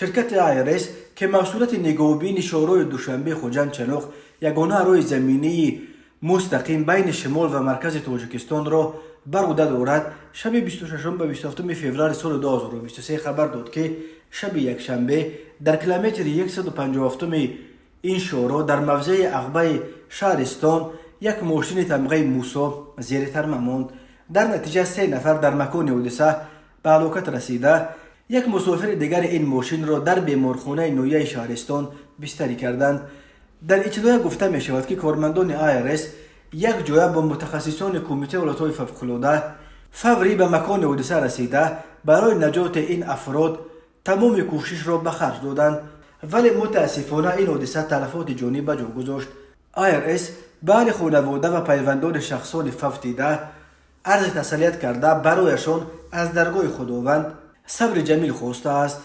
شرکت آیرس که مسئولیت نگهبانی شورای دوشنبه خوجند چنوق یگانه روی زمینی مستقیم بین شمال و مرکز تاجیکستان را بر عهده دارد، شب 26 به 27 فوریه سال 2023 خبر داد که شب یکشنبه در کیلومتر 157 این شورا در موضع عقبه شهرستان یک ماشین تمغه موسا زیر ترمه ماند. در نتیجه 3 نفر در مکان حادثه به هلاکت رسیده. یک مسافر دیگر این ماشین را در بیمارخانه نویه شهرستان بستری کردند. در اطلاع گفته می شود که کارمندان آیرس یک جایه با متخصصان کمیته حالتهای فوق‌العاده فوری به مکان حادثه رسیده برای نجات این افراد تمام کوشش را به خرج دادند، ولی متاسفانه این حادثه تلفات جانی به جا گذاشت. آیرس به اهل خانواده و پیوندان شخصان فوت دیده عرض تسلیت کرده برایشان از درگاه خداوند صبر جمیل خواسته است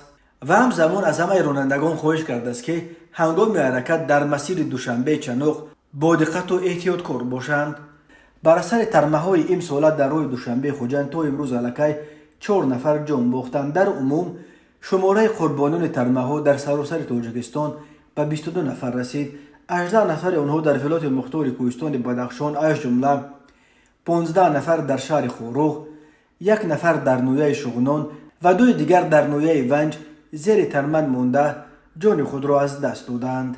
و همزمان از همه رانندگان خواهش کرده است که هنگام حرکت در مسیر دوشنبه چنوق با دقت و احتیاط کار باشند. بر اثر ترمه‌های امساله در راه دوشنبه خوجند تا امروز الکی 4 نفر جان باختند. در عموم شماره قربانان ترمه‌ها در سراسر تاجیکستان به 22 نفر رسید. 18 نفر آنها در ولایت مختار کوهستان بدخشان، از جمله 15 نفر در شهر خوروغ، 1 نفر در نویه شغنان و 2 دیگر در نویه ونج زیر ترمن مانده جان خود را از دست دادند.